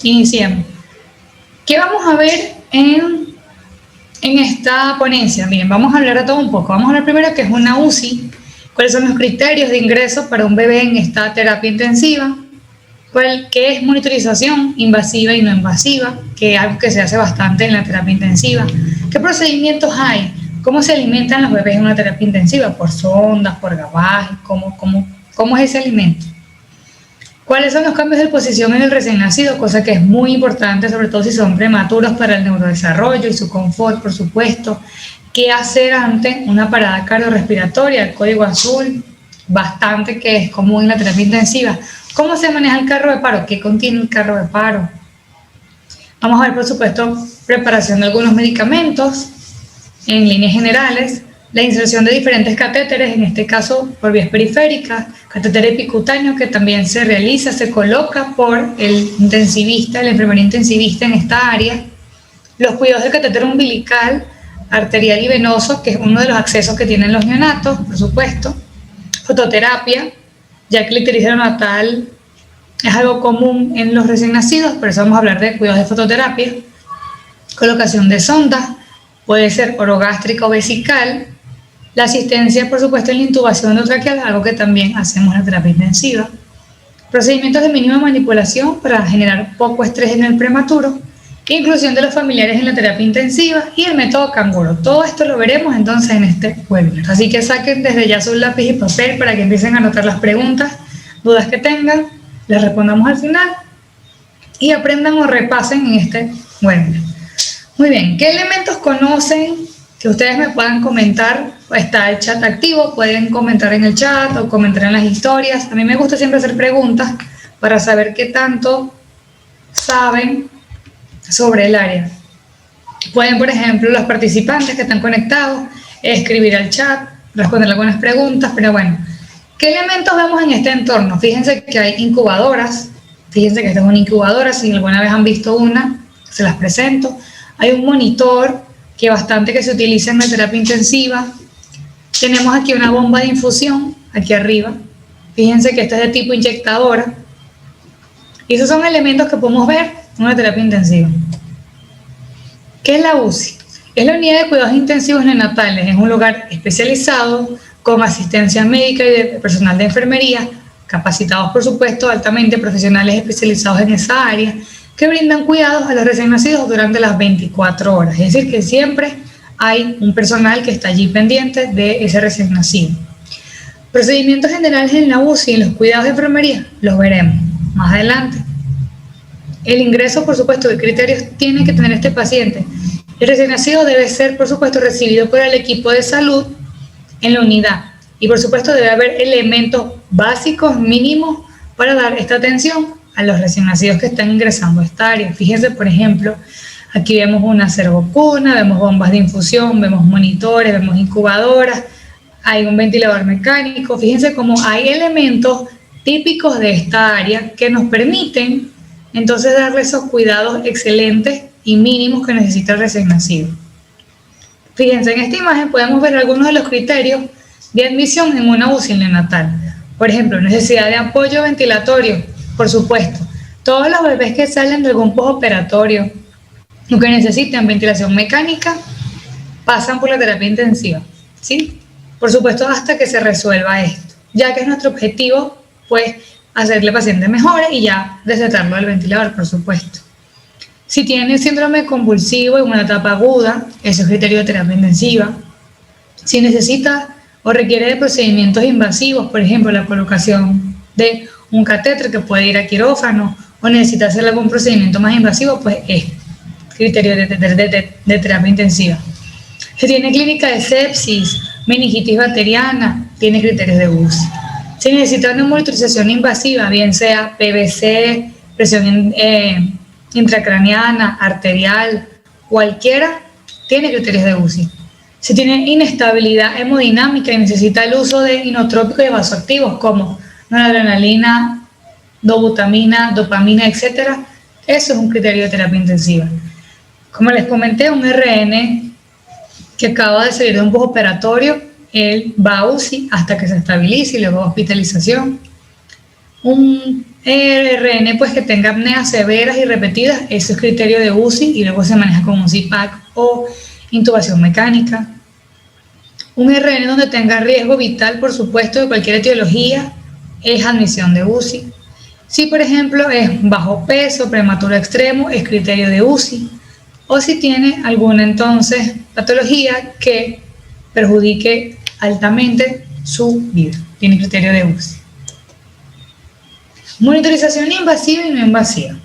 Iniciemos. ¿Qué vamos a ver en esta ponencia? Miren, vamos a hablar de todo un poco. Vamos a hablar primero qué es una UCI, cuáles son los criterios de ingreso para un bebé en esta terapia intensiva, qué es monitorización invasiva y no invasiva, que es algo que se hace bastante en la terapia intensiva, qué procedimientos hay, cómo se alimentan los bebés en una terapia intensiva, por sondas, por gavaje, cómo es ese alimento. ¿Cuáles son los cambios de posición en el recién nacido? Cosa que es muy importante, sobre todo si son prematuros, para el neurodesarrollo y su confort, por supuesto. ¿Qué hacer ante una parada cardiorrespiratoria? El código azul, bastante que es común en la terapia intensiva. ¿Cómo se maneja el carro de paro? ¿Qué contiene el carro de paro? Vamos a ver, por supuesto, preparación de algunos medicamentos en líneas generales. La inserción de diferentes catéteres, en este caso por vías periféricas, catéter epicutáneo que también se realiza, se coloca por el intensivista, el enfermero intensivista en esta área. Los cuidados del catéter umbilical, arterial y venoso, que es uno de los accesos que tienen los neonatos, por supuesto. Fototerapia, ya que el ictericia neonatal es algo común en los recién nacidos, por eso vamos a hablar de cuidados de fototerapia. Colocación de sondas, puede ser orogástrica o vesical. La asistencia, por supuesto, en la intubación endotraqueal, algo que también hacemos en la terapia intensiva. Procedimientos de mínima manipulación para generar poco estrés en el prematuro. Inclusión de los familiares en la terapia intensiva y el método canguro. Todo esto lo veremos entonces en este webinar. Así que saquen desde ya su lápiz y papel para que empiecen a anotar las preguntas, dudas que tengan, les respondamos al final y aprendan o repasen en este webinar. Muy bien, ¿qué elementos conocen que ustedes me puedan comentar? Está el chat activo, pueden comentar en el chat o comentar en las historias. A mí me gusta siempre hacer preguntas para saber qué tanto saben sobre el área. Pueden, por ejemplo, los participantes que están conectados, escribir al chat, responder algunas preguntas, pero bueno, ¿qué elementos vemos en este entorno? Fíjense que hay incubadoras, fíjense que esta es una incubadora, si alguna vez han visto una, se las presento. Hay un monitor que bastante que se utiliza en la terapia intensiva. Tenemos aquí una bomba de infusión, aquí arriba. Fíjense que esta es de tipo inyectadora. Y esos son elementos que podemos ver en una terapia intensiva. ¿Qué es la UCI? Es la unidad de cuidados intensivos neonatales. Es un lugar especializado con asistencia médica y de personal de enfermería, capacitados por supuesto, altamente profesionales especializados en esa área, que brindan cuidados a los recién nacidos durante las 24 horas. Es decir, que siempre hay un personal que está allí pendiente de ese recién nacido. Procedimientos generales en la UCI y en los cuidados de enfermería los veremos más adelante. El ingreso, por supuesto, de criterios tiene que tener este paciente. El recién nacido debe ser, por supuesto, recibido por el equipo de salud en la unidad. Y, por supuesto, debe haber elementos básicos mínimos para dar esta atención a los recién nacidos que están ingresando a esta área. Fíjense, por ejemplo, aquí vemos una servocuna, vemos bombas de infusión, vemos monitores, vemos incubadoras, hay un ventilador mecánico. Fíjense cómo hay elementos típicos de esta área que nos permiten entonces darle esos cuidados excelentes y mínimos que necesita el recién nacido. Fíjense, en esta imagen podemos ver algunos de los criterios de admisión en una UCI neonatal. Por ejemplo, necesidad de apoyo ventilatorio, por supuesto. Todos los bebés que salen de algún postoperatorio o que necesitan ventilación mecánica pasan por la terapia intensiva, ¿sí? Por supuesto, hasta que se resuelva esto, ya que es nuestro objetivo, pues, hacerle al paciente mejore y ya desatarlo del ventilador, por supuesto. Si tiene síndrome convulsivo en una etapa aguda, ese es criterio de terapia intensiva. Si necesita o requiere de procedimientos invasivos, por ejemplo, la colocación de un catéter que puede ir a quirófano o necesita hacer algún procedimiento más invasivo, pues es criterio de terapia intensiva. Si tiene clínica de sepsis, meningitis bacteriana, tiene criterios de UCI. Si necesita una monitorización invasiva, bien sea PVC, presión intracraneana, arterial, cualquiera, tiene criterios de UCI. Si tiene inestabilidad hemodinámica y necesita el uso de inotrópicos y vasoactivos como noradrenalina, dobutamina, dopamina, etc., eso es un criterio de terapia intensiva. Como les comenté, un RN que acaba de salir de un postoperatorio, él va a UCI hasta que se estabilice y luego a hospitalización. Un RN pues que tenga apneas severas y repetidas, eso es criterio de UCI y luego se maneja con un CPAP o intubación mecánica. Un RN donde tenga riesgo vital, por supuesto, de cualquier etiología, es admisión de UCI. Si, por ejemplo, es bajo peso, prematuro extremo, es criterio de UCI. O si tiene alguna, entonces, patología que perjudique altamente su vida, tiene criterio de UCI. Monitorización invasiva y no invasiva.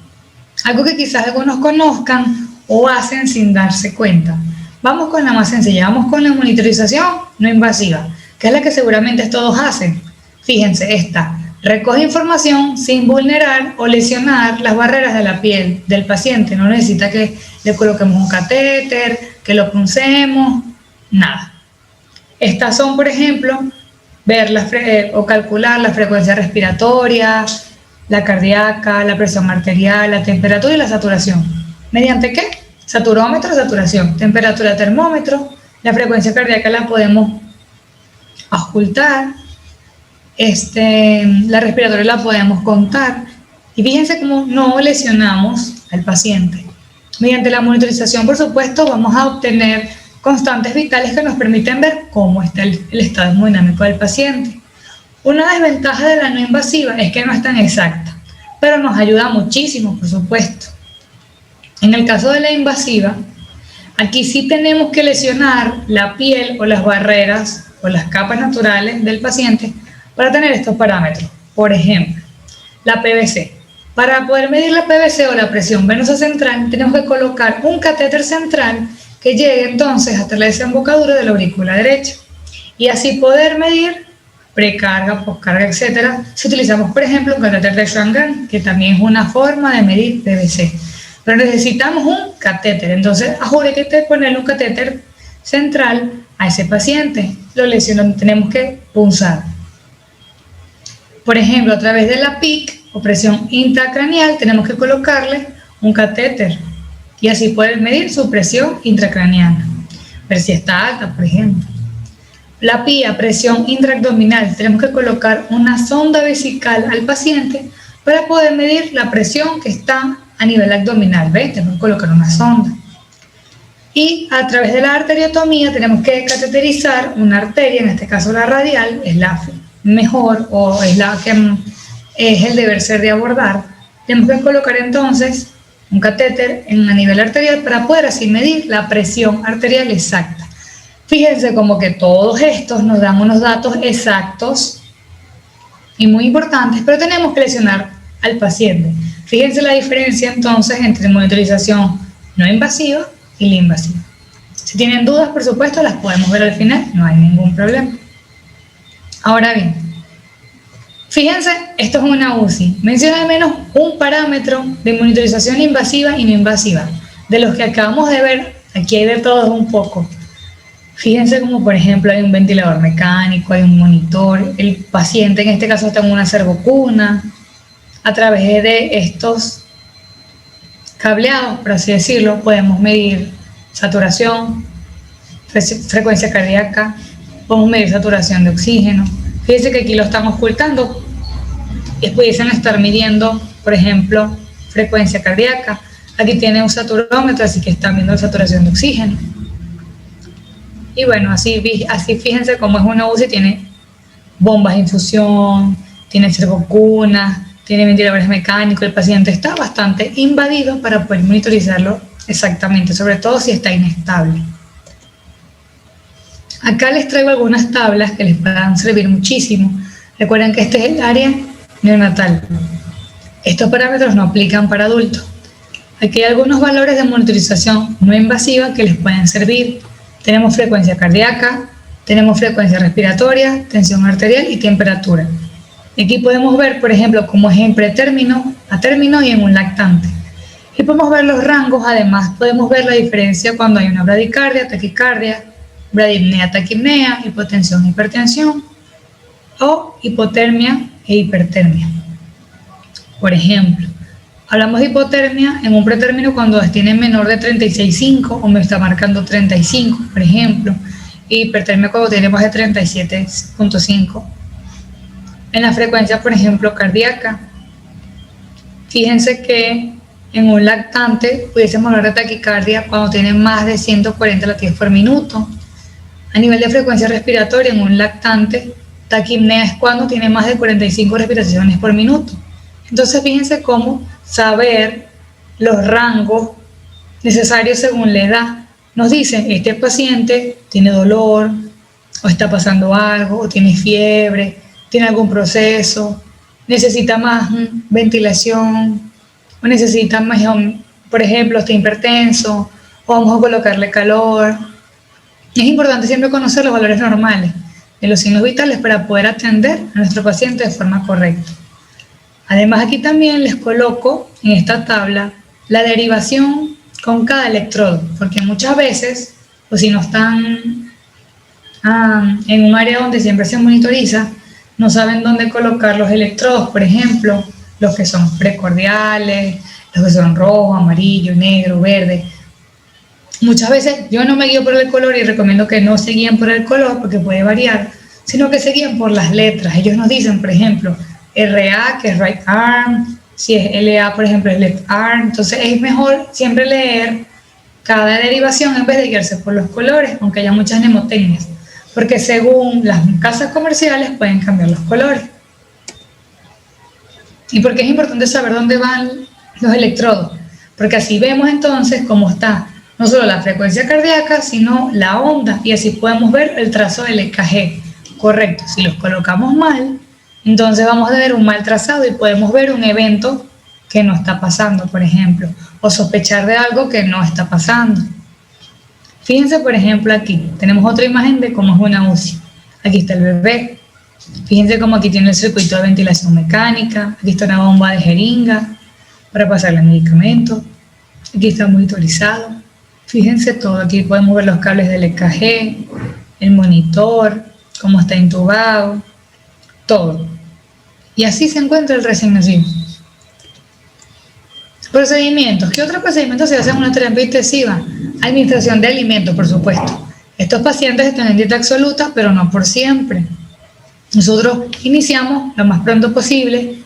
Algo que quizás algunos conozcan o hacen sin darse cuenta. Vamos con la más sencilla, vamos con la monitorización no invasiva, que es la que seguramente todos hacen. Fíjense, esta recoge información sin vulnerar o lesionar las barreras de la piel del paciente. No necesita que le coloquemos un catéter, que lo puncemos, nada. Estas son, por ejemplo, ver o calcular la frecuencia respiratoria, la cardíaca, la presión arterial, la temperatura y la saturación. ¿Mediante qué? Saturómetro, saturación, temperatura, termómetro, la frecuencia cardíaca la podemos ocultar, la respiratoria la podemos contar y fíjense cómo no lesionamos al paciente. Mediante la monitorización, por supuesto, vamos a obtener constantes vitales que nos permiten ver cómo está el estado hemodinámico del paciente. Una desventaja de la no invasiva es que no es tan exacta, pero nos ayuda muchísimo, por supuesto. En el caso de la invasiva, aquí sí tenemos que lesionar la piel o las barreras o las capas naturales del paciente para tener estos parámetros. Por ejemplo, la PVC. Para poder medir la PVC o la presión venosa central, tenemos que colocar un catéter central que llegue entonces hasta la desembocadura de la aurícula derecha. Y así poder medir precarga, poscarga, etc. Si utilizamos, por ejemplo, un catéter de Swan-Ganz, que también es una forma de medir PVC. Pero necesitamos un catéter, entonces hay que ponerle un catéter central a ese paciente. Lo lesionamos, tenemos que punzar. Por ejemplo, a través de la PIC o presión intracraneal tenemos que colocarle un catéter y así poder medir su presión intracraneana, ver si está alta, por ejemplo. La PIA, presión intraabdominal, tenemos que colocar una sonda vesical al paciente para poder medir la presión que está a nivel abdominal, ¿ves? Tenemos que colocar una sonda. Y a través de la arteriotomía tenemos que cateterizar una arteria, en este caso la radial, es la mejor o es la que es el deber ser de abordar. Tenemos que colocar entonces un catéter a nivel arterial para poder así medir la presión arterial exacta. Fíjense como que todos estos nos dan unos datos exactos y muy importantes, pero tenemos que lesionar al paciente. Fíjense la diferencia entonces entre monitorización no invasiva y la invasiva. Si tienen dudas, por supuesto, las podemos ver al final, no hay ningún problema. Ahora bien, fíjense, esto es una UCI. Menciona al menos un parámetro de monitorización invasiva y no invasiva. De los que acabamos de ver, aquí hay de todos un poco. Fíjense como por ejemplo hay un ventilador mecánico, hay un monitor, el paciente en este caso está en una servocuna. A través de estos cableados, por así decirlo, podemos medir saturación, frecuencia cardíaca, podemos medir saturación de oxígeno. Fíjense que aquí lo estamos ocultando y pudiesen estar midiendo, por ejemplo, frecuencia cardíaca. Aquí tiene un saturómetro, así que están viendo la saturación de oxígeno. Y bueno, así fíjense cómo es una UCI, tiene bombas de infusión, tiene servocunas, tiene ventiladores mecánicos, el paciente está bastante invadido para poder monitorizarlo exactamente, sobre todo si está inestable. Acá les traigo algunas tablas que les puedan servir muchísimo. Recuerden que este es el área neonatal. Estos parámetros no aplican para adultos. Aquí hay algunos valores de monitorización no invasiva que les pueden servir. Tenemos frecuencia cardíaca, tenemos frecuencia respiratoria, tensión arterial y temperatura. Aquí podemos ver, por ejemplo, cómo es en pretérmino, a término y en un lactante. Y podemos ver los rangos, además podemos ver la diferencia cuando hay una bradicardia, taquicardia, bradipnea, taquipnea, hipotensión, hipertensión o hipotermia e hipertermia. Por ejemplo, hablamos de hipotermia en un pretérmino cuando tiene menor de 36,5 o me está marcando 35, por ejemplo, y hipertermia cuando tiene más de 37,5. En la frecuencia, por ejemplo, cardíaca, Fíjense que en un lactante pudiésemos hablar de taquicardia cuando tiene más de 140 latidos por minuto. A nivel de frecuencia respiratoria, en un lactante, taquipnea es cuando tiene más de 45 respiraciones por minuto. Entonces, fíjense cómo saber los rangos necesarios según la edad. Nos dicen, este paciente tiene dolor, o está pasando algo, o tiene fiebre, tiene algún proceso, necesita más ventilación, o necesita más, por ejemplo, está hipertenso, o vamos a colocarle calor. Es importante siempre conocer los valores normales de los signos vitales para poder atender a nuestro paciente de forma correcta. Además, aquí también les coloco en esta tabla la derivación con cada electrodo, porque muchas veces, o si no están en un área donde siempre se monitoriza, no saben dónde colocar los electrodos, por ejemplo, los que son precordiales, los que son rojo, amarillo, negro, verde. Muchas veces yo no me guío por el color y recomiendo que no se guíen por el color porque puede variar, sino que se guíen por las letras. Ellos nos dicen, por ejemplo, RA, que es right arm, si es LA, por ejemplo, es left arm. Entonces es mejor siempre leer cada derivación en vez de guiarse por los colores, aunque haya muchas mnemotecnias, porque según las casas comerciales pueden cambiar los colores. ¿Y por qué es importante saber dónde van los electrodos? Porque así vemos entonces cómo está no solo la frecuencia cardíaca, sino la onda, y así podemos ver el trazo del EKG. Correcto, si los colocamos mal, entonces vamos a ver un mal trazado y podemos ver un evento que no está pasando, por ejemplo, o sospechar de algo que no está pasando. Fíjense, por ejemplo, aquí tenemos otra imagen de cómo es una UCI. Aquí está el bebé. Fíjense cómo aquí tiene el circuito de ventilación mecánica. Aquí está una bomba de jeringa para pasarle el medicamento. Aquí está monitorizado. Fíjense todo. Aquí podemos ver los cables del EKG, el monitor, cómo está intubado, todo. Y así se encuentra el recién nacido. Procedimientos. ¿Qué otros procedimientos se hacen en una terapia intensiva? Administración de alimentos, por supuesto. Estos pacientes están en dieta absoluta, pero no por siempre. Nosotros iniciamos lo más pronto posible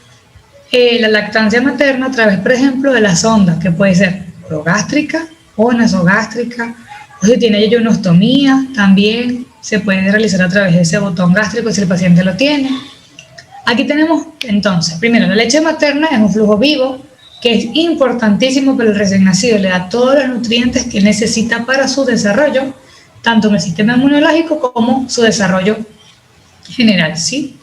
la lactancia materna a través, por ejemplo, de la sonda, que puede ser orogástrica o nasogástrica, o si tiene yeyonostomía, también se puede realizar a través de ese botón gástrico si el paciente lo tiene. Aquí tenemos, entonces, primero, la leche materna es un flujo vivo, que es importantísimo para el recién nacido, le da todos los nutrientes que necesita para su desarrollo, tanto en el sistema inmunológico como su desarrollo general, ¿sí?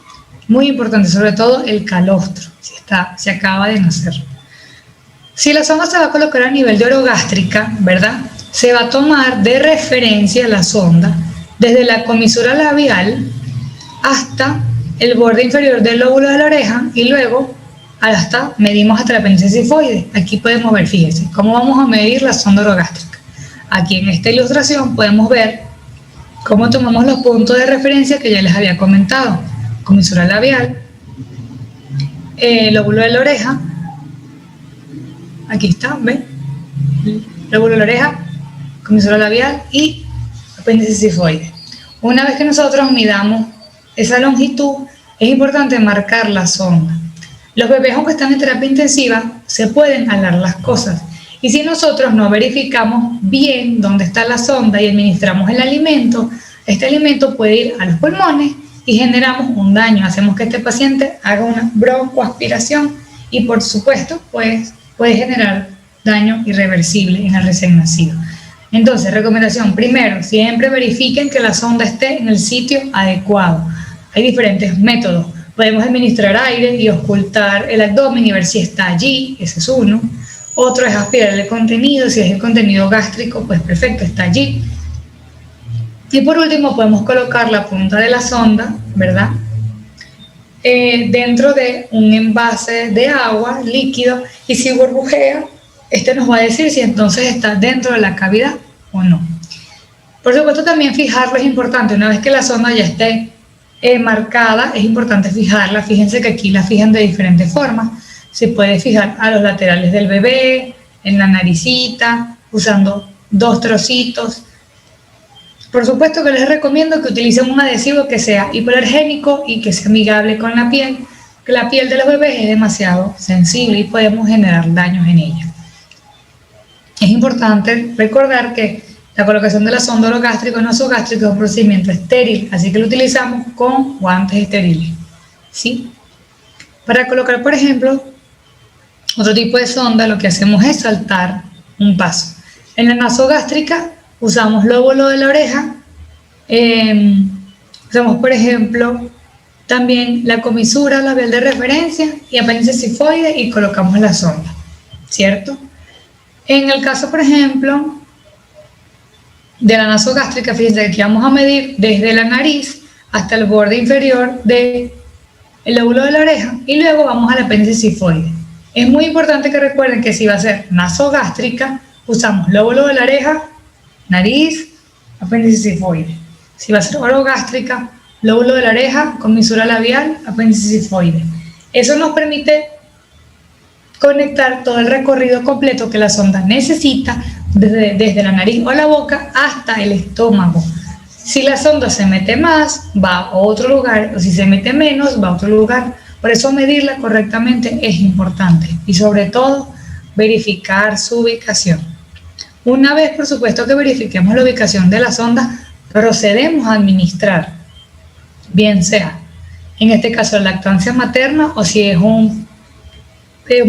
Muy importante, sobre todo el calostro, si acaba de nacer. Si la sonda se va a colocar a nivel de orogástrica, ¿verdad? Se va a tomar de referencia la sonda desde la comisura labial hasta el borde inferior del lóbulo de la oreja y luego medimos hasta la apéndice sifoide. Aquí podemos ver, fíjense, cómo vamos a medir la sonda orogástrica. Aquí en esta ilustración podemos ver cómo tomamos los puntos de referencia que ya les había comentado. Comisura labial, lóbulo de la oreja, aquí está, ¿ven? Lóbulo de la oreja, comisura labial y apéndice sifoide. Una vez que nosotros midamos esa longitud, es importante marcar la sonda. Los bebés, aunque están en terapia intensiva, se pueden alar las cosas. Y si nosotros no verificamos bien dónde está la sonda y administramos el alimento, este alimento puede ir a los pulmones y generamos un daño. Hacemos que este paciente haga una broncoaspiración y, por supuesto, pues, puede generar daño irreversible en el recién nacido. Entonces, recomendación, primero, siempre verifiquen que la sonda esté en el sitio adecuado. Hay diferentes métodos. Podemos administrar aire y ocultar el abdomen y ver si está allí, ese es uno. Otro es aspirar el contenido, si es el contenido gástrico, pues perfecto, está allí. Y por último podemos colocar la punta de la sonda, ¿verdad? Dentro de un envase de agua líquido y si burbujea, este nos va a decir si entonces está dentro de la cavidad o no. Por supuesto también fijarlo es importante, una vez que la sonda ya esté marcada, es importante fijarla. Fíjense que aquí la fijan de diferentes formas. Se puede fijar a los laterales del bebé, en la naricita, usando 2 trocitos. Por supuesto que les recomiendo que utilicen un adhesivo que sea hipoalergénico y que sea amigable con la piel, que la piel de los bebés es demasiado sensible y podemos generar daños en ella. Es importante recordar que la colocación de la sonda orogástrica o nasogástrica es un procedimiento estéril, así que lo utilizamos con guantes estériles, ¿sí? Para colocar, por ejemplo, otro tipo de sonda, lo que hacemos es saltar un paso. En la nasogástrica usamos lóbulo de la oreja, usamos, por ejemplo, también la comisura labial de referencia y apéndice sifoide y colocamos la sonda, ¿cierto? En el caso, por ejemplo, de la nasogástrica, fíjense que aquí vamos a medir desde la nariz hasta el borde inferior del lóbulo de la oreja y luego vamos al apéndice sifoide. Es muy importante que recuerden que si va a ser nasogástrica, usamos lóbulo de la oreja, nariz, apéndice sifoide. Si va a ser orogástrica, lóbulo de la oreja, comisura labial, apéndice sifoide. Eso nos permite conectar todo el recorrido completo que la sonda necesita desde la nariz o la boca hasta el estómago. Si la sonda se mete más, va a otro lugar, o si se mete menos, va a otro lugar. Por eso medirla correctamente es importante y sobre todo verificar su ubicación. Una vez, por supuesto, que verifiquemos la ubicación de la sonda, procedemos a administrar, bien sea en este caso la lactancia materna o si es un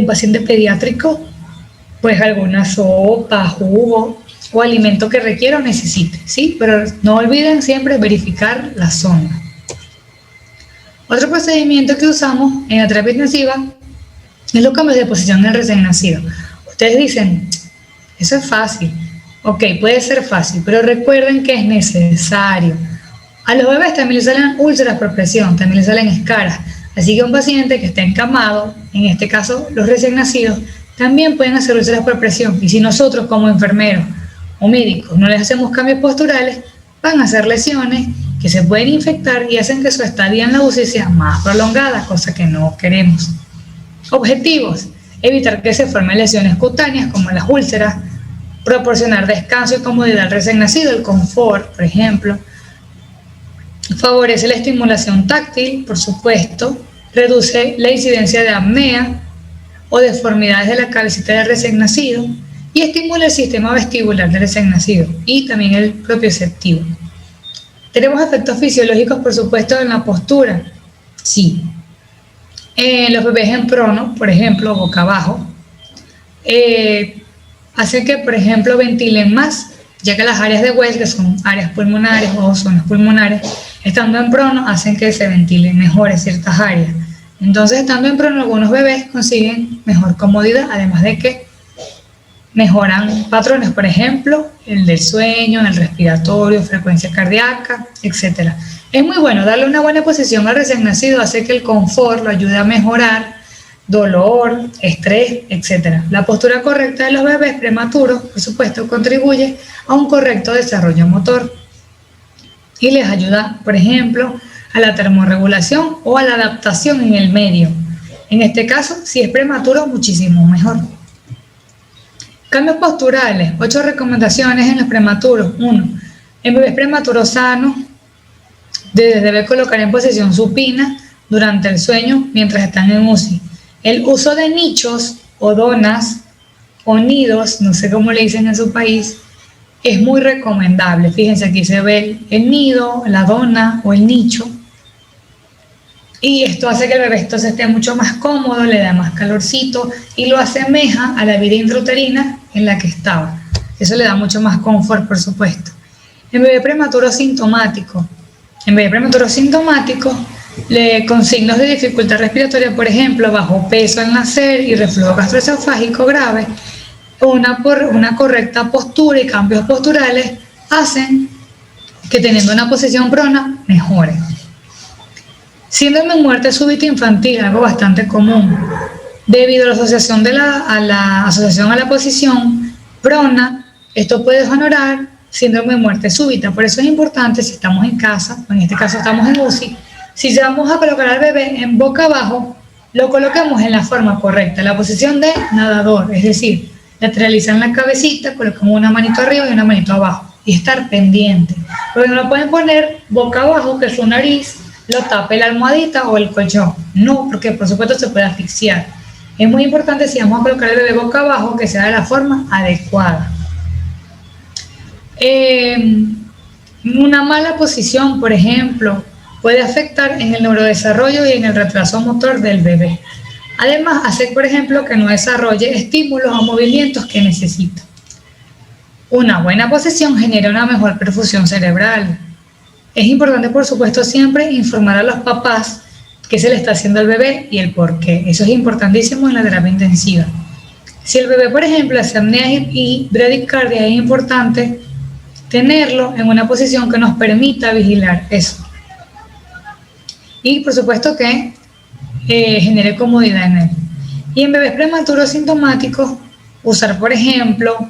paciente pediátrico, pues alguna sopa, jugo o alimento que requiera o necesite, ¿sí? Pero no olviden siempre verificar la sonda. Otro procedimiento que usamos en la terapia intensiva es los cambios de posición del recién nacido. Ustedes dicen, eso es fácil. Ok, puede ser fácil, pero recuerden que es necesario. A los bebés también les salen úlceras por presión, también les salen escaras. Así que un paciente que está encamado, en este caso los recién nacidos, también pueden hacer úlceras por presión. Y si nosotros como enfermeros o médicos no les hacemos cambios posturales, van a hacer lesiones que se pueden infectar y hacen que su estadía en la UCI sea más prolongada, cosa que no queremos. Objetivos: evitar que se formen lesiones cutáneas como las úlceras, proporcionar descanso y comodidad al recién nacido, el confort, por ejemplo. Favorece la estimulación táctil, por supuesto, reduce la incidencia de apnea o deformidades de la cabecita del recién nacido y estimula el sistema vestibular del recién nacido y también el propioceptivo. Tenemos efectos fisiológicos, por supuesto, en la postura. Sí. Los bebés en prono, por ejemplo, boca abajo, hacen que, por ejemplo, ventilen más, ya que las áreas de Wells, que son áreas pulmonares o zonas pulmonares, estando en prono, hacen que se ventilen mejor en ciertas áreas. Entonces, estando en prono, algunos bebés consiguen mejor comodidad, además de que mejoran patrones, por ejemplo, el del sueño, el respiratorio, frecuencia cardíaca, etc. Es muy bueno darle una buena posición al recién nacido, hace que el confort lo ayude a mejorar dolor, estrés, etc. La postura correcta de los bebés prematuros, por supuesto, contribuye a un correcto desarrollo motor y les ayuda, por ejemplo, a la termorregulación o a la adaptación en el medio. En este caso, si es prematuro, muchísimo mejor. Cambios posturales, 8 recomendaciones en los prematuros. 1. En bebés prematuros sanos, debe colocar en posición supina durante el sueño mientras están en UCI. El uso de nichos o donas o nidos, no sé cómo le dicen en su país, es muy recomendable. Fíjense, aquí se ve el nido, la dona o el nicho. Y esto hace que el bebé entonces esté mucho más cómodo, le da más calorcito y lo asemeja a la vida intrauterina en la que estaba. Eso le da mucho más confort, por supuesto. En bebé prematuro sintomático. Con signos de dificultad respiratoria, por ejemplo, bajo peso al nacer y reflujo gastroesofágico grave, una correcta postura y cambios posturales hacen que teniendo una posición prona mejore. Síndrome de muerte súbita infantil, algo bastante común, debido a la asociación a la posición prona. Esto puede generar síndrome de muerte súbita. Por eso es importante, si estamos en casa, o en este caso estamos en UCI, si vamos a colocar al bebé en boca abajo, lo colocamos en la forma correcta, la posición de nadador, es decir, lateralizan la cabecita, colocamos una manito arriba y una manito abajo y estar pendiente, porque no lo pueden poner boca abajo, que su nariz lo tape la almohadita o el colchón. No, porque por supuesto se puede asfixiar. Es muy importante, si vamos a colocar el bebé boca abajo, que sea de la forma adecuada. Una mala posición, por ejemplo, puede afectar en el neurodesarrollo y en el retraso motor del bebé. Además, hace, por ejemplo, que no desarrolle estímulos o movimientos que necesita. Una buena posición genera una mejor perfusión cerebral. Es importante, por supuesto, siempre informar a los papás qué se le está haciendo al bebé y el por qué. Eso es importantísimo en la terapia intensiva. Si el bebé, por ejemplo, hace apnea y bradicardia, es importante tenerlo en una posición que nos permita vigilar eso. Y por supuesto que genere comodidad en él. Y en bebés prematuros sintomáticos, usar, por ejemplo,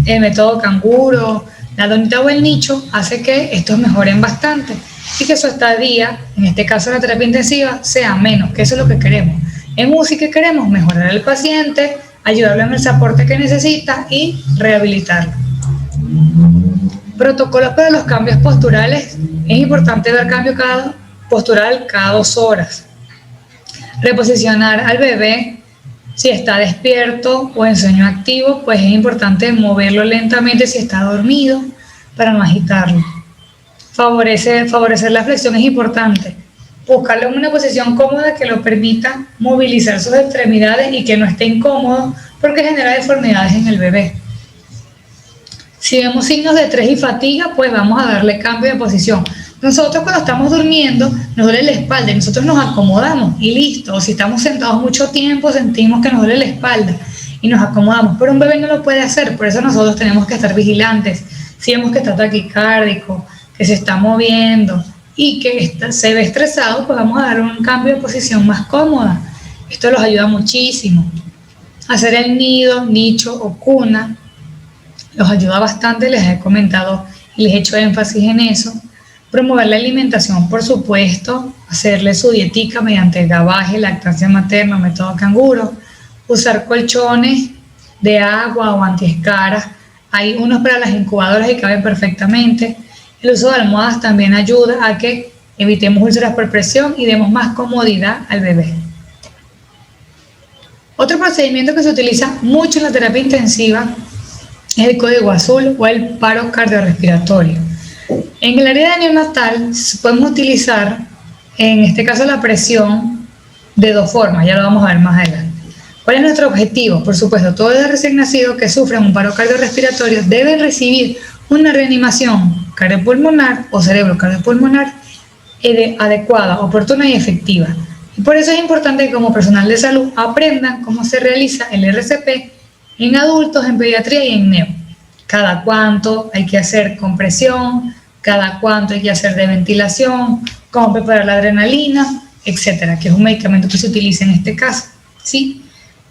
el método canguro, la donita o el nicho, hace que estos mejoren bastante y que su estadía, en este caso en la terapia intensiva, sea menos, que eso es lo que queremos. En UCI, que queremos mejorar al paciente, ayudarlo en el soporte que necesita y rehabilitarlo. Protocolos para los cambios posturales. Es importante ver cambio postural cada 2 horas. Reposicionar al bebé. Si está despierto o en sueño activo, pues es importante moverlo lentamente si está dormido para no agitarlo. Favorecer la flexión es importante. Buscarlo en una posición cómoda que lo permita movilizar sus extremidades y que no esté incómodo, porque genera deformidades en el bebé. Si vemos signos de estrés y fatiga, pues vamos a darle cambio de posición. Nosotros cuando estamos durmiendo nos duele la espalda y nosotros nos acomodamos y listo. O si estamos sentados mucho tiempo, sentimos que nos duele la espalda y nos acomodamos. Pero un bebé no lo puede hacer, por eso nosotros tenemos que estar vigilantes. Si vemos que está taquicárdico, que se está moviendo y que se ve estresado, pues vamos a darle un cambio de posición más cómoda. Esto los ayuda muchísimo. Hacer el nido, nicho o cuna los ayuda bastante, les he comentado y les he hecho énfasis en eso. Promover la alimentación, por supuesto, hacerle su dietica mediante gabaje, lactancia materna, método canguro, usar colchones de agua o antiescaras. Hay unos para las incubadoras y caben perfectamente. El uso de almohadas también ayuda a que evitemos úlceras por presión y demos más comodidad al bebé. Otro procedimiento que se utiliza mucho en la terapia intensiva es el código azul o el paro cardiorrespiratorio. En el área de neonatal podemos utilizar, en este caso, la presión de 2 formas, ya lo vamos a ver más adelante. ¿Cuál es nuestro objetivo? Por supuesto, todos los recién nacidos que sufren un paro cardiorrespiratorio deben recibir una reanimación cardiopulmonar o cerebro cardiopulmonar adecuada, oportuna y efectiva. Y por eso es importante que como personal de salud aprendan cómo se realiza el RCP en adultos, en pediatría y en neo. Cada cuánto hay que hacer compresión, cada cuánto hay que hacer de ventilación, cómo preparar la adrenalina, etcétera, que es un medicamento que se utiliza en este caso, ¿sí?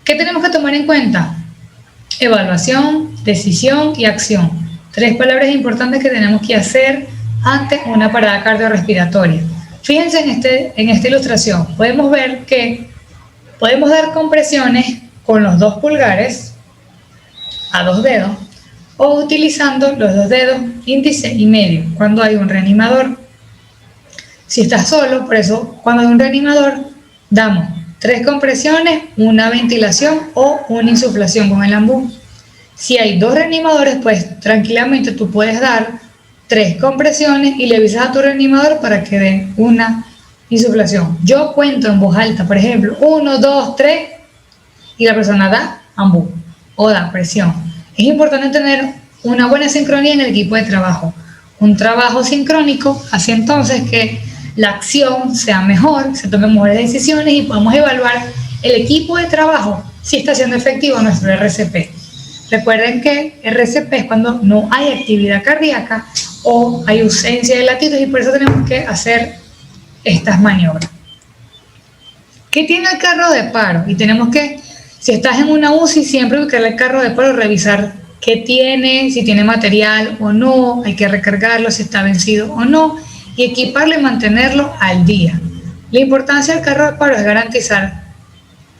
¿Qué tenemos que tomar en cuenta? Evaluación, decisión y acción. 3 palabras importantes que tenemos que hacer ante una parada cardiorrespiratoria. Fíjense en esta ilustración, podemos ver que podemos dar compresiones con los 2 pulgares a 2 dedos o utilizando los 2 dedos índice y medio cuando hay un reanimador. Si estás solo, por eso cuando hay un reanimador damos 3 compresiones, una ventilación o una insuflación con el ambú. Si hay 2 reanimadores, pues tranquilamente tú puedes dar 3 compresiones y le avisas a tu reanimador para que dé una insuflación. Yo cuento en voz alta, por ejemplo, 1, 2, 3 y la persona da ambú o da presión. Es importante tener una buena sincronía en el equipo de trabajo. Un trabajo sincrónico hace entonces que la acción sea mejor, se tomen mejores decisiones y podemos evaluar el equipo de trabajo si está siendo efectivo nuestro RCP. Recuerden que RCP es cuando no hay actividad cardíaca o hay ausencia de latidos y por eso tenemos que hacer estas maniobras. ¿Qué tiene el carro de paro? Y tenemos que, si estás en una UCI, siempre buscar el carro de paro, revisar qué tiene, si tiene material o no, hay que recargarlo, si está vencido o no, y equiparlo y mantenerlo al día. La importancia del carro de paro es garantizar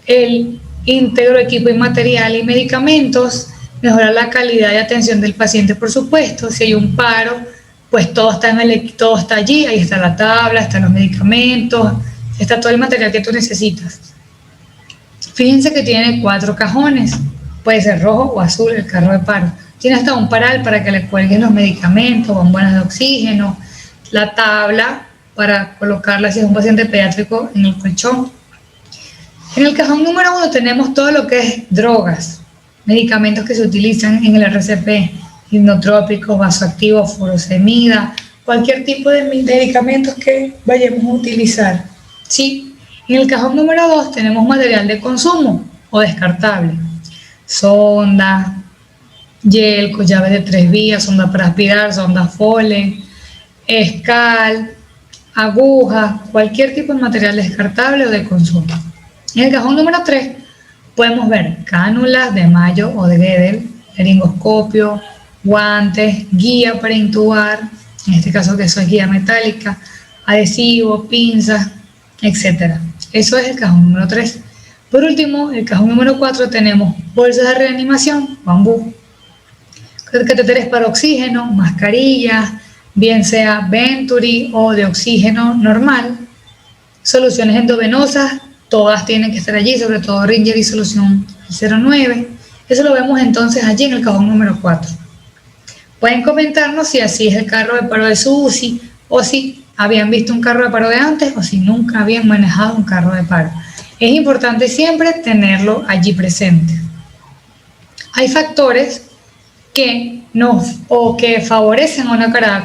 el íntegro equipo y material y medicamentos, mejorar la calidad de atención del paciente, por supuesto. Si hay un paro, pues todo está allí, ahí está la tabla, están los medicamentos, está todo el material que tú necesitas. Fíjense que tiene 4 cajones, puede ser rojo o azul el carro de paro. Tiene hasta un paral para que le cuelguen los medicamentos, bombonas de oxígeno, la tabla para colocarla si es un paciente pediátrico en el colchón. En el cajón número 1 tenemos todo lo que es drogas, medicamentos que se utilizan en el RCP, hipnotrópicos, vasoactivos, furosemida, cualquier tipo de medicamentos que vayamos a utilizar. ¿Sí? En el cajón número 2 tenemos material de consumo o descartable, sonda, yelco, llaves de 3 vías, sonda para aspirar, sonda Foley, escal, aguja, cualquier tipo de material descartable o de consumo. En el cajón número 3 podemos ver cánulas de Mayo o de Guedel, laringoscopio, guantes, guía para intubar, en este caso que eso es guía metálica, adhesivo, pinzas, etc. Eso es el cajón número 3. Por último, el cajón número 4 tenemos bolsas de reanimación, bambú, catéteres para oxígeno, mascarillas, bien sea Venturi o de oxígeno normal, soluciones endovenosas, todas tienen que estar allí, sobre todo Ringer y solución 09. Eso lo vemos entonces allí en el cajón número 4. Pueden comentarnos si así es el carro de paro de su UCI, o si habían visto un carro de paro de antes, o si nunca habían manejado un carro de paro. Es importante siempre tenerlo allí presente. Hay factores que favorecen a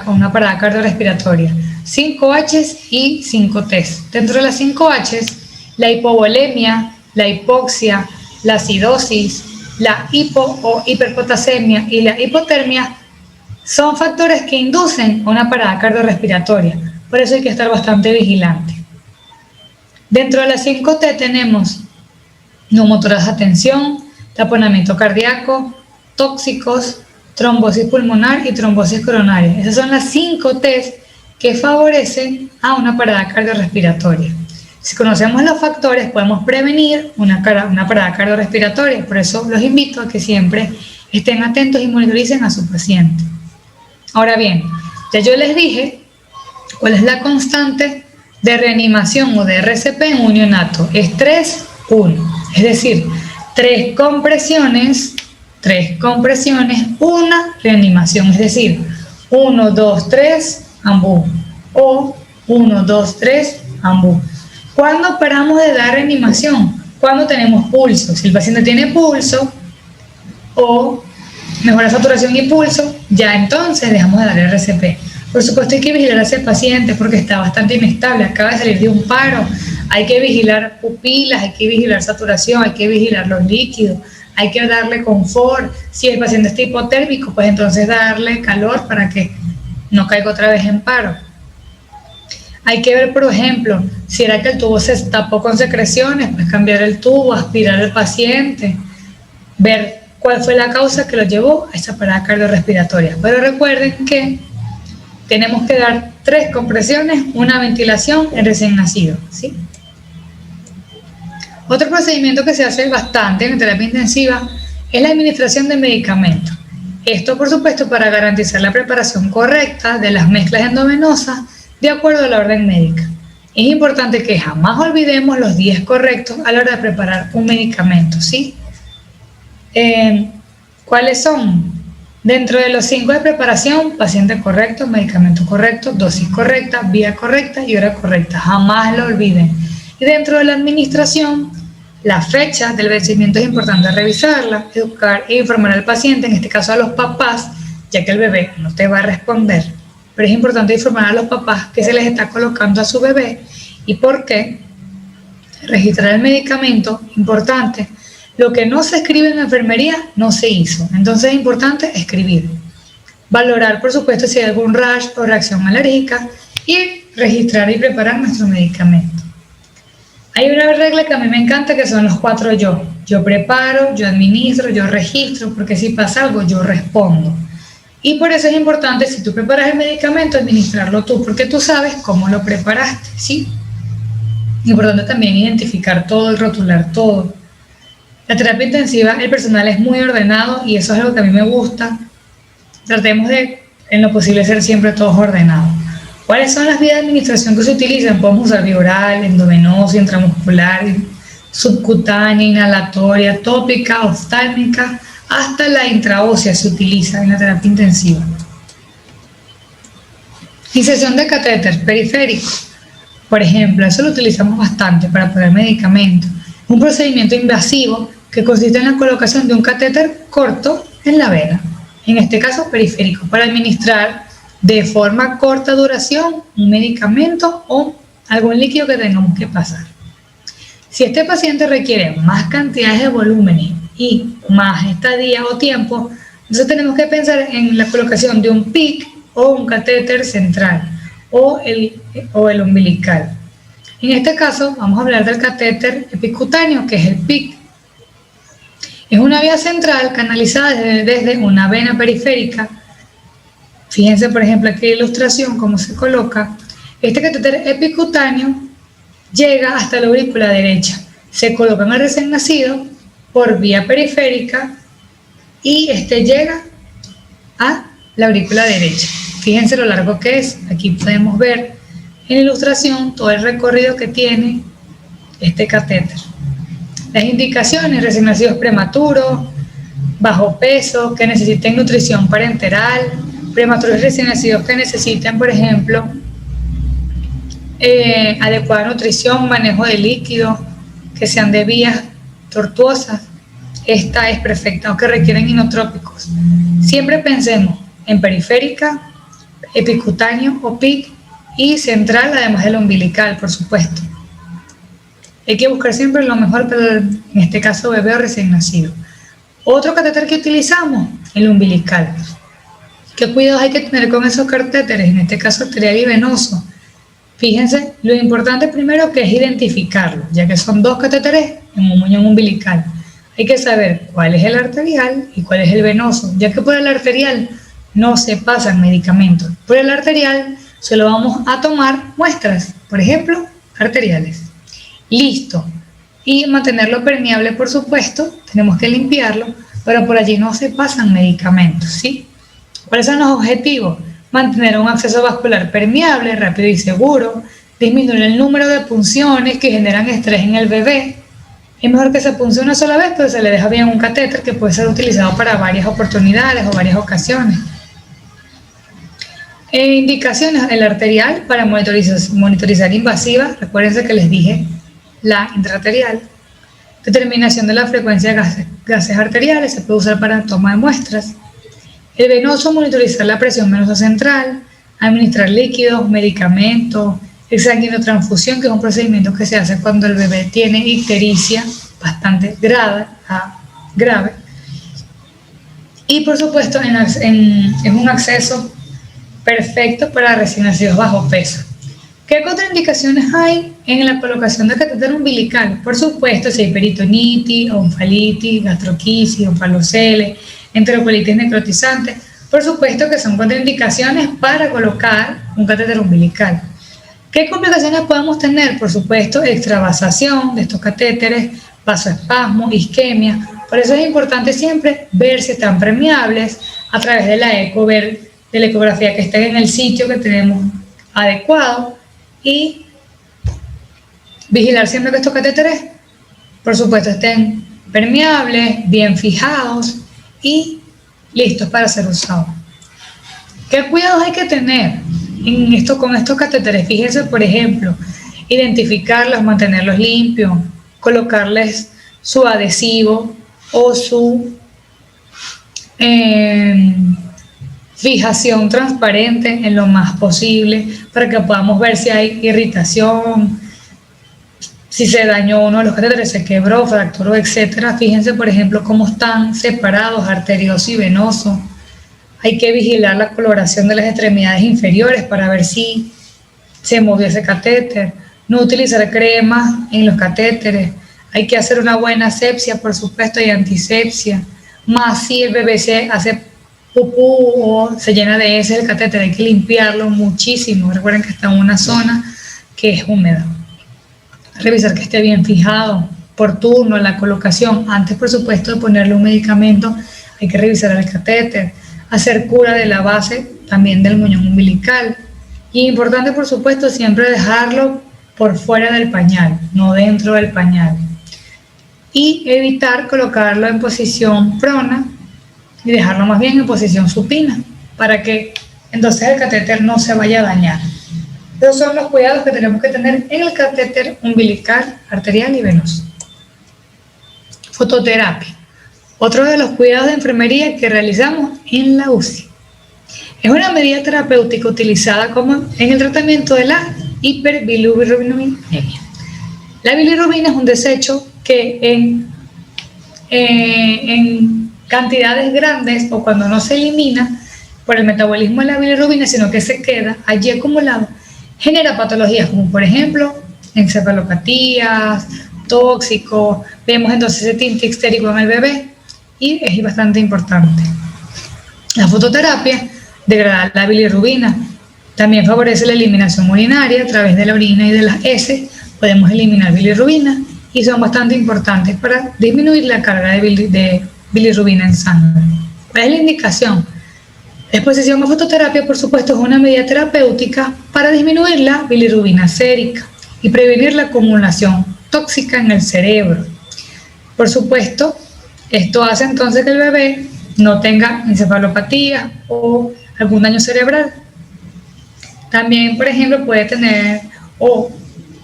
una parada cardiorrespiratoria, 5H y 5T. Dentro de las 5H, la hipovolemia, la hipoxia, la acidosis, la hipo o hiperpotasemia y la hipotermia son factores que inducen a una parada cardiorrespiratoria, por eso hay que estar bastante vigilante. Dentro de las 5T tenemos neumotorax a tensión, taponamiento cardíaco, tóxicos, trombosis pulmonar y trombosis coronaria. Esas son las 5T que favorecen a una parada cardiorrespiratoria. Si conocemos los factores, podemos prevenir una parada cardiorrespiratoria. Por eso los invito a que siempre estén atentos y monitoricen a su paciente. Ahora bien, ya yo les dije cuál es la constante de reanimación o de RCP en un neonato. Es 3-1, es decir, 3 compresiones, una reanimación, es decir, 1, 2, 3, ambú, o 1, 2, 3, ambú. ¿Cuándo paramos de dar reanimación? Cuando tenemos pulso. Si el paciente tiene pulso o mejora saturación y pulso, ya entonces dejamos de dar RCP. Por supuesto hay que vigilar a ese paciente porque está bastante inestable, acaba de salir de un paro, hay que vigilar pupilas, hay que vigilar saturación, hay que vigilar los líquidos, hay que darle confort. Si el paciente está hipotérmico, pues entonces darle calor para que no caiga otra vez en paro. Hay que ver, por ejemplo, si era que el tubo se tapó con secreciones, pues cambiar el tubo, aspirar al paciente, ver cuál fue la causa que lo llevó a esa parada cardiorrespiratoria. Pero recuerden que tenemos que dar 3 compresiones, una ventilación en recién nacido, ¿sí? Otro procedimiento que se hace bastante en terapia intensiva es la administración de medicamentos. Esto, por supuesto, para garantizar la preparación correcta de las mezclas endovenosas de acuerdo a la orden médica. Es importante que jamás olvidemos los 10 correctos a la hora de preparar un medicamento, ¿sí? ¿Cuáles son? Dentro de los 5 de preparación, paciente correcto, medicamento correcto, dosis correcta, vía correcta y hora correcta. Jamás lo olviden. Y dentro de la administración, la fecha del vencimiento es importante revisarla, educar e informar al paciente, en este caso a los papás, ya que el bebé no te va a responder. Pero es importante informar a los papás que se les está colocando a su bebé y por qué. Registrar el medicamento, importante. Lo que no se escribe en la enfermería no se hizo, entonces es importante escribir. Valorar, por supuesto, si hay algún rash o reacción alérgica y registrar y preparar nuestro medicamento. Hay una regla que a mí me encanta que son los 4 yo. Yo preparo, yo administro, yo registro, porque si pasa algo yo respondo. Y por eso es importante, si tú preparas el medicamento, administrarlo tú, porque tú sabes cómo lo preparaste, ¿sí? Importante también identificar todo y rotular todo. La terapia intensiva, el personal es muy ordenado y eso es algo que a mí me gusta. Tratemos de en lo posible ser siempre todos ordenados. ¿Cuáles son las vías de administración que se utilizan? Podemos usar vía oral, endovenosa, intramuscular, subcutánea, inhalatoria, tópica, oftálmica, hasta la intraósea se utiliza en la terapia intensiva. Inserción de catéter periférico, por ejemplo, eso lo utilizamos bastante para poner medicamentos. Un procedimiento invasivo que consiste en la colocación de un catéter corto en la vena, en este caso periférico, para administrar de forma corta duración un medicamento o algún líquido que tengamos que pasar. Si este paciente requiere más cantidades de volúmenes y más estadía o tiempo, entonces tenemos que pensar en la colocación de un PIC o un catéter central o el umbilical. En este caso vamos a hablar del catéter epicutáneo, que es el PIC. Es una vía central canalizada desde una vena periférica. Fíjense, por ejemplo, aquí en la ilustración cómo se coloca. Este catéter epicutáneo llega hasta la aurícula derecha. Se coloca en el recién nacido por vía periférica y este llega a la aurícula derecha. Fíjense lo largo que es. Aquí podemos ver en la ilustración todo el recorrido que tiene este catéter. Las indicaciones: recién nacidos prematuros, bajo peso, que necesiten nutrición parenteral, prematuros recién nacidos que necesiten, por ejemplo, adecuada nutrición, manejo de líquidos, que sean de vías tortuosas. Esta es perfecta, o que requieren inotrópicos. Siempre pensemos en periférica, epicutáneo o PIC y central, además del umbilical, por supuesto. Hay que buscar siempre lo mejor para, en este caso, bebé o recién nacido. Otro catéter que utilizamos, el umbilical. ¿Qué cuidados hay que tener con esos catéteres? En este caso, arterial y venoso. Fíjense, lo importante primero que es identificarlo, ya que son dos catéteres en un muñón umbilical. Hay que saber cuál es el arterial y cuál es el venoso, ya que por el arterial no se pasan medicamentos. Por el arterial solo vamos a tomar muestras, por ejemplo, arteriales. Listo. Y mantenerlo permeable, por supuesto, tenemos que limpiarlo, pero por allí no se pasan medicamentos, ¿sí? ¿Cuáles son los objetivos? Mantener un acceso vascular permeable, rápido y seguro, disminuir el número de punciones que generan estrés en el bebé. Es mejor que se punce una sola vez, pero se le deja bien un catéter que puede ser utilizado para varias oportunidades o varias ocasiones. Indicaciones: el arterial para monitorizar invasiva, recuérdense que les dije la intraarterial. Determinación de la frecuencia de gases arteriales, se puede usar para toma de muestras. El venoso, monitorizar la presión venosa central, administrar líquidos, medicamentos, el sanguinotransfusión, que es un procedimiento que se hace cuando el bebé tiene ictericia bastante grave. Y por supuesto es un acceso perfecto para recién nacidos bajo peso. ¿Qué contraindicaciones hay en la colocación de catéter umbilical? Por supuesto, si hay peritonitis, onfalitis, gastroquisis, onfalocele, enterocolitis necrotizante, por supuesto que son contraindicaciones para colocar un catéter umbilical. ¿Qué complicaciones podemos tener? Por supuesto, extravasación de estos catéteres, vasoespasmo, isquemia. Por eso es importante siempre ver si están permeables a través de la eco, ver de la ecografía que estén en el sitio que tenemos adecuado y vigilar siempre que estos catéteres, por supuesto, estén permeables, bien fijados y listos para ser usados. ¿Qué cuidados hay que tener con estos catéteres? Fíjense, por ejemplo, identificarlos, mantenerlos limpios, colocarles su adhesivo o su fijación transparente en lo más posible para que podamos ver si hay irritación, si se dañó uno de los catéteres, se quebró, fracturó, etc. Fíjense, por ejemplo, cómo están separados arterioso y venoso. Hay que vigilar la coloración de las extremidades inferiores para ver si se movió ese catéter. No utilizar cremas en los catéteres. Hay que hacer una buena asepsia, por supuesto, y antisepsia. Más si el bebé se hace pupú o se llena de heces el catéter, hay que limpiarlo muchísimo. Recuerden que está en una zona que es húmeda. Revisar que esté bien fijado por turno, la colocación. Antes, por supuesto, de ponerle un medicamento, hay que revisar el catéter. Hacer cura de la base también del muñón umbilical. Y importante, por supuesto, siempre dejarlo por fuera del pañal, no dentro del pañal. Y evitar colocarlo en posición prona y dejarlo más bien en posición supina, para que entonces el catéter no se vaya a dañar. Esos son los cuidados que tenemos que tener en el catéter umbilical, arterial y venoso. Fototerapia. Otro de los cuidados de enfermería que realizamos en la UCI. Es una medida terapéutica utilizada como en el tratamiento de la hiperbilirubinemia. La bilirrubina es un desecho que en cantidades grandes o cuando no se elimina por el metabolismo de la bilirrubina, sino que se queda allí acumulado, genera patologías como por ejemplo encefalopatías, tóxicos. Vemos entonces ese tinte histérico en el bebé y es bastante importante. La fototerapia degrada la bilirrubina, también favorece la eliminación urinaria a través de la orina y de las heces. Podemos eliminar bilirrubina y son bastante importantes para disminuir la carga de bilirrubina en sangre. ¿Cuál es la indicación? La exposición a fototerapia, por supuesto, es una medida terapéutica para disminuir la bilirrubina sérica y prevenir la acumulación tóxica en el cerebro. Por supuesto, esto hace entonces que el bebé no tenga encefalopatía o algún daño cerebral. También, por ejemplo, puede tener,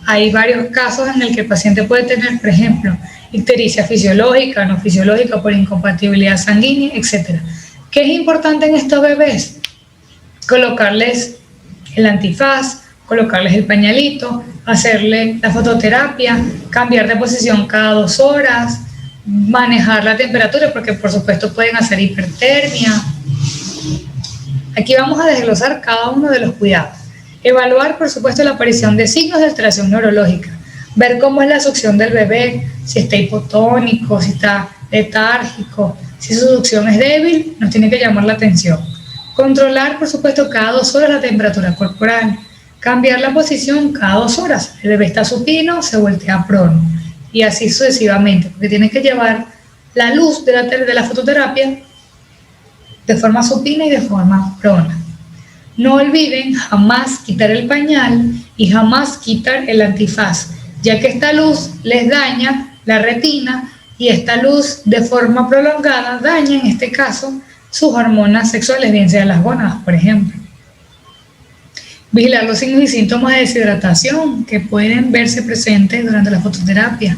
hay varios casos en el que el paciente puede tener, por ejemplo, ictericia fisiológica, no fisiológica por incompatibilidad sanguínea, etc. ¿Qué es importante en estos bebés? Colocarles el antifaz, colocarles el pañalito, hacerle la fototerapia, cambiar de posición cada 2 horas, manejar la temperatura porque por supuesto pueden hacer hipertermia. Aquí vamos a desglosar cada uno de los cuidados. Evaluar, por supuesto, la aparición de signos de alteración neurológica. Ver cómo es la succión del bebé, si está hipotónico, si está letárgico, si su succión es débil, nos tiene que llamar la atención. Controlar, por supuesto, cada 2 horas la temperatura corporal. Cambiar la posición cada 2 horas. El bebé está supino, se voltea a prono. Y así sucesivamente, porque tiene que llevar la luz de la fototerapia de forma supina y de forma prona. No olviden jamás quitar el pañal y jamás quitar el antifaz, ya que esta luz les daña la retina y esta luz de forma prolongada daña en este caso sus hormonas sexuales, bien sean las gónadas, por ejemplo. Vigilar los signos y síntomas de deshidratación que pueden verse presentes durante la fototerapia.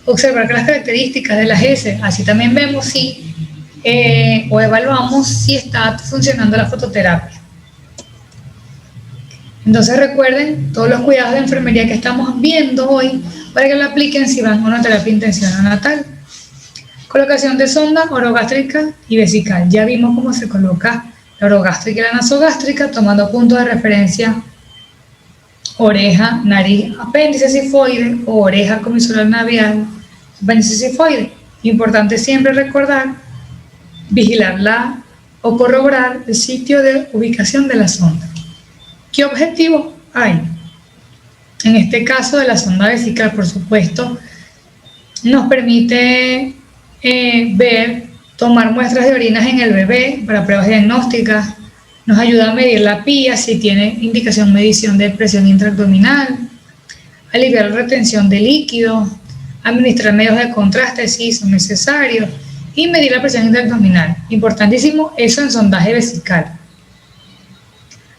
Observar las características de las heces, así también vemos si o evaluamos si está funcionando la fototerapia. Entonces recuerden todos los cuidados de enfermería que estamos viendo hoy para que lo apliquen si van a una terapia intensiva natal. Colocación de sonda orogástrica y vesical. Ya vimos cómo se coloca la orogástrica y la nasogástrica tomando puntos de referencia oreja, nariz, apéndice sifoide o oreja comisural labial, apéndice sifoide. Importante siempre recordar, vigilarla o corroborar el sitio de ubicación de la sonda. ¿Qué objetivo hay? En este caso de la sonda vesical, por supuesto, nos permite tomar muestras de orinas en el bebé para pruebas diagnósticas, nos ayuda a medir la PIA si tiene indicación medición de presión intraabdominal, aliviar la retención de líquidos, administrar medios de contraste si son necesarios y medir la presión intraabdominal. Importantísimo eso en sondaje vesical.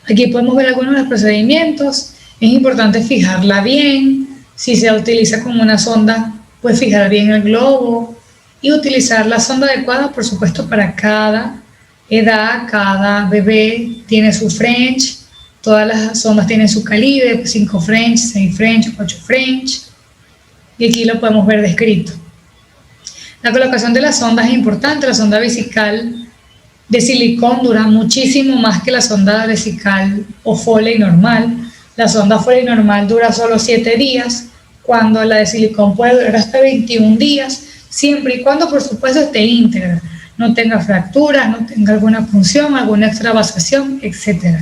Aquí podemos ver algunos de los procedimientos. Es importante fijarla bien. Si se utiliza como una sonda, pues fijar bien el globo y utilizar la sonda adecuada, por supuesto, para cada edad. Cada bebé tiene su French. Todas las sondas tienen su calibre, 5 French, 6 French, 8 French. Y aquí lo podemos ver descrito. La colocación de las sondas es importante. La sonda vesical de silicón dura muchísimo más que la sonda vesical o Foley normal. La sonda Foley normal dura solo 7 días, cuando la de silicón puede durar hasta 21 días, siempre y cuando, por supuesto, esté íntegra, no tenga fracturas, no tenga alguna punción, alguna extravasación, etc.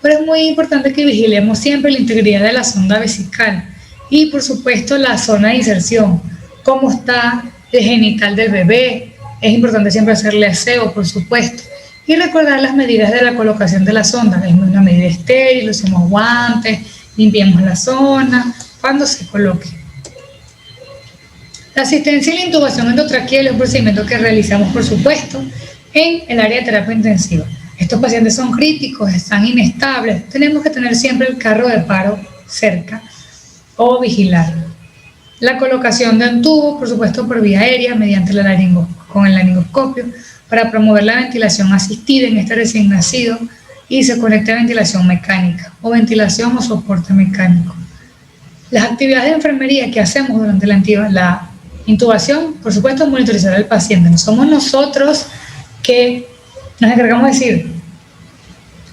Pero es muy importante que vigilemos siempre la integridad de la sonda vesical y, por supuesto, la zona de inserción, cómo está el genital del bebé. Es importante siempre hacerle aseo, por supuesto, Y recordar las medidas de la colocación de la sonda. Es una medida estéril, usemos guantes, limpiemos la zona cuando se coloque. La asistencia y la intubación endotraqueal es un procedimiento que realizamos, por supuesto, en el área de terapia intensiva. Estos pacientes son críticos, están inestables, tenemos que tener siempre el carro de paro cerca o vigilar. La colocación del tubo, por supuesto, por vía aérea, mediante con el laringoscopio, para promover la ventilación asistida en este recién nacido y se conecta a ventilación mecánica o ventilación o soporte mecánico. Las actividades de enfermería que hacemos durante la intubación, por supuesto, monitorizar al paciente. No somos nosotros que nos encargamos de decir,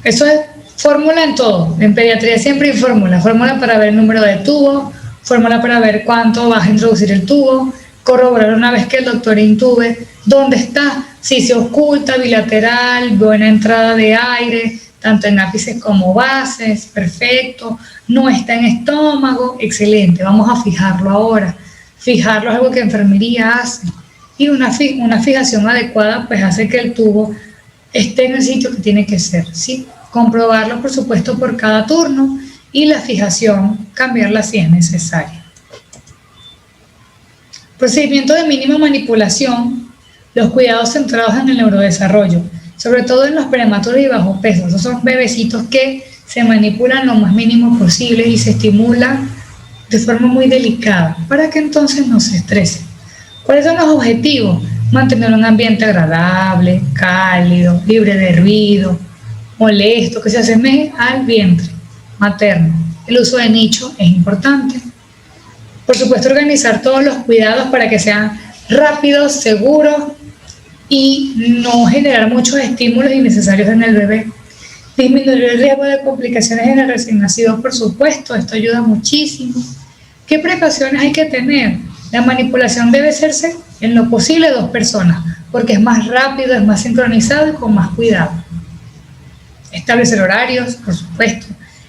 eso es fórmula en todo. En pediatría siempre hay fórmula para ver el número de tubos, fórmula para ver cuánto vas a introducir el tubo, corroborar una vez que el doctor intube, dónde está, si se oculta, bilateral, buena entrada de aire, tanto en ápices como bases, perfecto, no está en estómago, excelente, vamos a fijarlo ahora. Fijarlo es algo que enfermería hace y una fijación adecuada pues hace que el tubo esté en el sitio que tiene que ser, ¿sí? Comprobarlo, por supuesto, por cada turno y la fijación, cambiarla si es necesaria. Procedimiento de mínima manipulación, los cuidados centrados en el neurodesarrollo, sobre todo en los prematuros y bajo peso. Esos son bebecitos que se manipulan lo más mínimo posible y se estimulan de forma muy delicada para que entonces no se estresen. ¿Cuáles son los objetivos? Mantener un ambiente agradable, cálido, libre de ruido, molesto, que se asemeje al vientre materno. El uso de nicho es importante. Por supuesto, organizar todos los cuidados para que sean rápidos, seguros y no generar muchos estímulos innecesarios en el bebé. Disminuir el riesgo de complicaciones en el recién nacido, por supuesto, esto ayuda muchísimo. ¿Qué precauciones hay que tener? La manipulación debe hacerse en lo posible 2 personas, porque es más rápido, es más sincronizado y con más cuidado. Establecer horarios, por supuesto.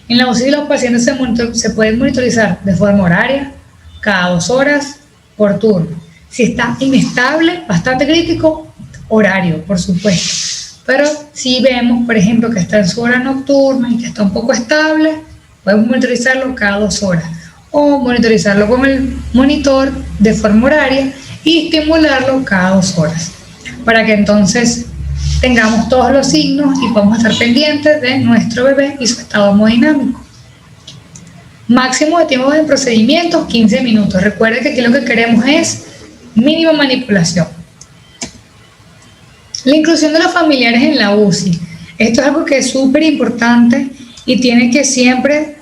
En la UCI los pacientes se pueden monitorizar de forma horaria, cada 2 horas, por turno. Si está inestable, bastante crítico, horario, por supuesto. Pero si vemos, por ejemplo, que está en su hora nocturna y que está un poco estable, podemos monitorizarlo cada 2 horas. O monitorizarlo con el monitor de forma horaria y estimularlo cada 2 horas. Para que entonces tengamos todos los signos y podamos estar pendientes de nuestro bebé y su estado hemodinámico. Máximo de tiempo de procedimientos, 15 minutos. Recuerde que aquí lo que queremos es mínima manipulación. La inclusión de los familiares en la UCI. Esto es algo que es súper importante y tiene que siempre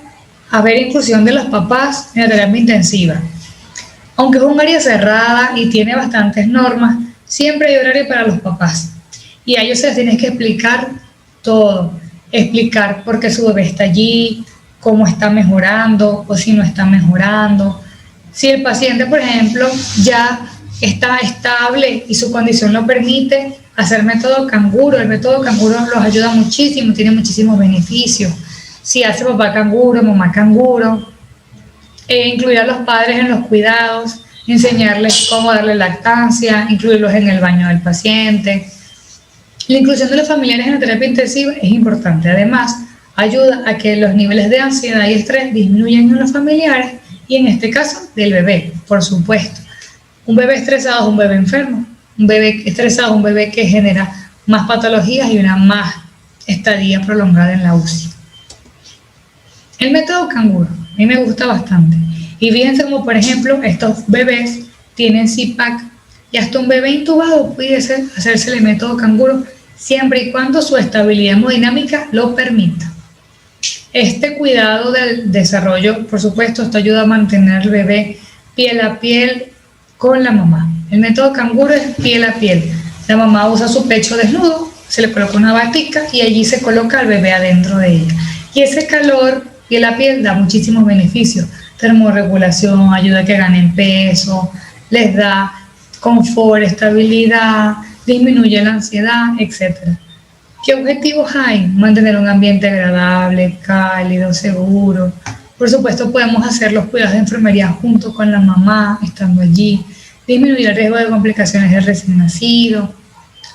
haber inclusión de los papás en la terapia intensiva. Aunque es un área cerrada y tiene bastantes normas, siempre hay horario para los papás. Y a ellos se les tiene que explicar todo. Explicar por qué su bebé está allí, cómo está mejorando o si no está mejorando. Si el paciente, por ejemplo, ya está estable y su condición lo permite, hacer método canguro. El método canguro los ayuda muchísimo, tiene muchísimos beneficios. Si hace papá canguro, mamá canguro, incluir a los padres en los cuidados, enseñarles cómo darle lactancia, incluirlos en el baño del paciente. La inclusión de los familiares en la terapia intensiva es importante. Además, ayuda a que los niveles de ansiedad y estrés disminuyan en los familiares y en este caso del bebé, por supuesto. Un bebé estresado es un bebé enfermo. Un bebé estresado es un bebé que genera más patologías y una más estadía prolongada en la UCI. El método canguro, a mí me gusta bastante. Y fíjense como, por ejemplo, estos bebés tienen CPAC y hasta un bebé intubado puede hacerse el método canguro siempre y cuando su estabilidad hemodinámica lo permita. Este cuidado del desarrollo, por supuesto, esto ayuda a mantener al bebé piel a piel con la mamá. El método canguro es piel a piel. La mamá usa su pecho desnudo, se le coloca una batica y allí se coloca al bebé adentro de ella. Y ese calor piel a piel da muchísimos beneficios. Termorregulación, ayuda a que ganen peso, les da confort, estabilidad, disminuye la ansiedad, etc. ¿Qué objetivos hay? Mantener un ambiente agradable, cálido, seguro. Por supuesto, podemos hacer los cuidados de enfermería junto con la mamá, estando allí. Disminuir el riesgo de complicaciones del recién nacido.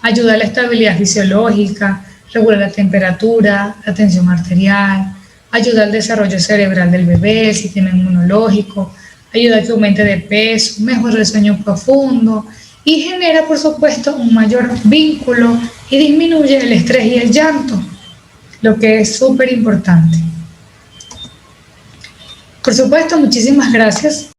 ayuda a la estabilidad fisiológica, regula la temperatura, la tensión arterial, ayuda al desarrollo cerebral del bebé, el sistema inmunológico, ayuda a que aumente de peso, mejora el sueño profundo y genera, por supuesto, un mayor vínculo y disminuye el estrés y el llanto, lo que es súper importante. Por supuesto, muchísimas gracias